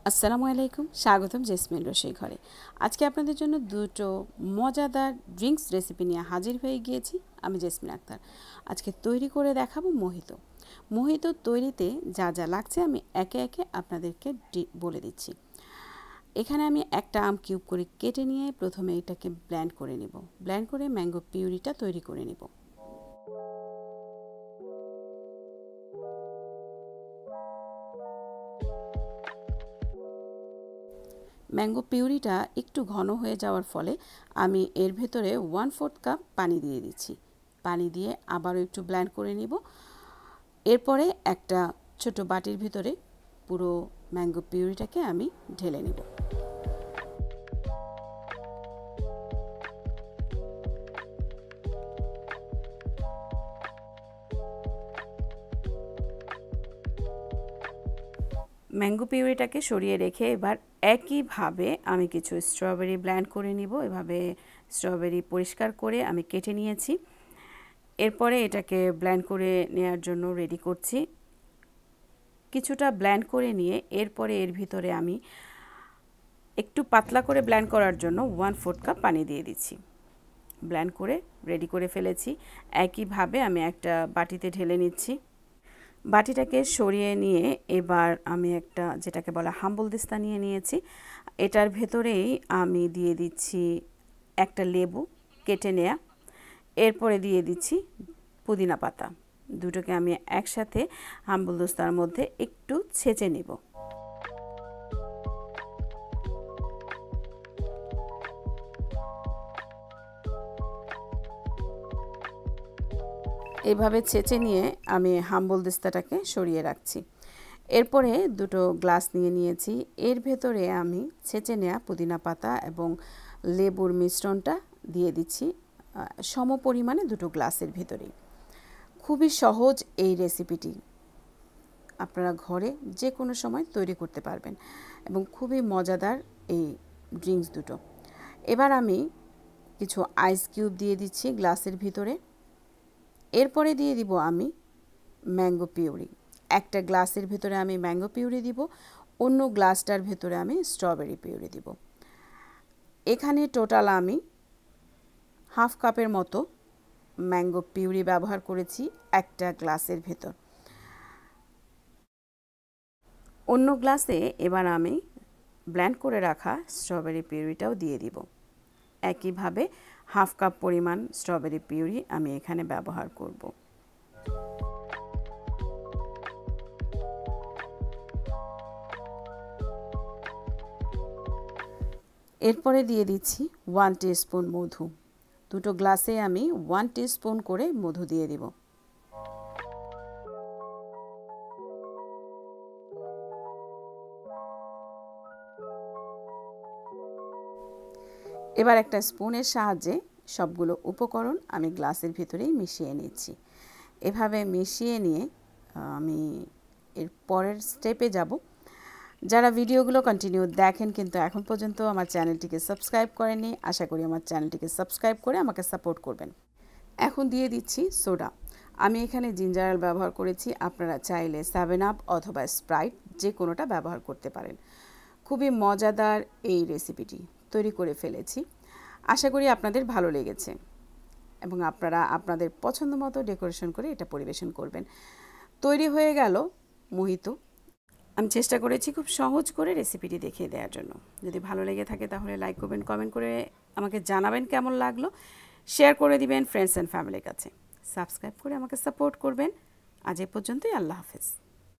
আসসালামু আলাইকুম, স্বাগতম জেসমিন রসুই ঘরে। আজকে আপনাদের জন্য দুটো মজাদার ড্রিঙ্কস রেসিপি নিয়ে হাজির হয়ে গিয়েছি। আমি জেসমিন আক্তার। আজকে তৈরি করে দেখাবো মোহিতো। মোহিতো তৈরিতে যা যা লাগছে আমি একে একে আপনাদেরকে বলে দিচ্ছি। এখানে আমি একটা আম কিউব করে কেটে নিয়ে প্রথমে এটাকে ব্লেন্ড করে নিব। ব্লেন্ড করে ম্যাঙ্গো পিউরিটা তৈরি করে নিব। ম্যাঙ্গো পিউরিটা একটু ঘন হয়ে যাওয়ার ফলে আমি এর ভেতরে 1/4 কাপ পানি দিয়ে দিচ্ছি। পানি দিয়ে আবারও একটু ব্লেন্ড করে নিব। এরপরে একটা ছোট বাটির ভিতরে পুরো ম্যাঙ্গো পিউরিটাকে আমি ঢেলে নিব। ম্যাঙ্গো পিউরিটাকে সরিয়ে রেখে এবার একইভাবে আমি কিছু স্ট্রবেরি ব্লেন্ড করে নিব। এভাবে স্ট্রবেরি পরিষ্কার করে আমি কেটে নিয়েছি। এরপরে এটাকে ব্লেন্ড করে নেওয়ার জন্য রেডি করছি। কিছুটা ব্লেন্ড করে নিয়ে এরপরে এর ভিতরে আমি একটু পাতলা করে ব্লেন্ড করার জন্য 1/4 কাপ পানি দিয়ে দিচ্ছি। ব্লেন্ড করে রেডি করে ফেলেছি। একইভাবে আমি একটা বাটিতে ঢেলে নিচ্ছি। বাটিটাকে সরিয়ে নিয়ে এবার আমি একটা যেটাকে বলা হাম্বল দিস্তা নিয়ে নিয়েছি। এটার ভেতরেই আমি দিয়ে দিচ্ছি একটা লেবু কেটে নেয়া। এরপরে দিয়ে দিচ্ছি পুদিনা পাতা। দুটোকে আমি একসাথে হাম্বল দিস্তার মধ্যে একটু ছেঁচে নেব। এভাবে ছেঁচে নিয়ে আমি হাম্বল দিস্তাটাকে সরিয়ে রাখছি। এরপরে দুটো গ্লাস নিয়ে নিয়েছি। এর ভেতরে আমি ছেঁচে নেওয়া পুদিনা পাতা এবং লেবুর মিশ্রণটা দিয়ে দিচ্ছি সম পরিমাণে দুটো গ্লাসের ভিতরেই। খুবই সহজ এই রেসিপিটি, আপনারা ঘরে যে কোনো সময় তৈরি করতে পারবেন এবং খুবই মজাদার এই ড্রিঙ্কস দুটো। এবার আমি কিছু আইস কিউব দিয়ে দিচ্ছি গ্লাসের ভিতরে। এরপরে দিয়ে দিব আমি ম্যাঙ্গো পিউরি। একটা গ্লাসের ভেতরে আমি ম্যাঙ্গো পিউরি দিব, অন্য গ্লাসটার ভেতরে আমি স্ট্রবেরি পিউরি দিব। এখানে টোটাল আমি 1/2 কাপের মতো ম্যাঙ্গো পিউরি ব্যবহার করেছি একটা গ্লাসের ভেতর। অন্য গ্লাসে এবার আমি ব্লেন্ড করে রাখা স্ট্রবেরি পিউরিটাও দিয়ে দিব। একইভাবে 1/2 কাপ পরিমাণ স্ট্রবেরি পিউরি আমি এখানে ব্যবহার করব। এরপরে দিয়ে দিচ্ছি 1 টিস্পুন মধু। দুটো গ্লাসে আমি 1 টিস্পুন করে মধু দিয়ে দিব। এবার একটা স্পুনের সাহায্যে সবগুলো উপকরণ আমি গ্লাসের ভিতরেই মিশিয়ে নিচ্ছি। এভাবে মিশিয়ে নিয়ে আমি এর পরের স্টেপে যাব। যারা ভিডিওগুলো কন্টিনিউ দেখেন কিন্তু এখন পর্যন্ত আমার চ্যানেলটিকে সাবস্ক্রাইব করেননি, আশা করি আমার চ্যানেলটিকে সাবস্ক্রাইব করে আমাকে সাপোর্ট করবেন। এখন দিয়ে দিচ্ছি সোডা। আমি এখানে জিঞ্জার এল ব্যবহার করেছি, আপনারা চাইলে 7 আপ অথবা স্প্রাইট যে কোনোটা ব্যবহার করতে পারেন। খুবই মজাদার এই রেসিপিটি তৈরি করে ফেলেছি। আশা করি আপনাদের ভালো লেগেছে এবং আপনারা আপনাদের পছন্দ মতো ডেকোরেশন করে এটা পরিবেশন করবেন। তৈরি হয়ে গেল মোহিতো। আমি চেষ্টা করেছি খুব সহজ করে রেসিপিটি দেখিয়ে দেওয়ার জন্য। যদি ভালো লেগে থাকে তাহলে লাইক করবেন, কমেন্ট করে আমাকে জানাবেন কেমন লাগলো, শেয়ার করে দিবেন ফ্রেন্ডস অ্যান্ড ফ্যামিলির কাছে, সাবস্ক্রাইব করে আমাকে সাপোর্ট করবেন। আজ এ পর্যন্তই, আল্লাহ হাফেজ।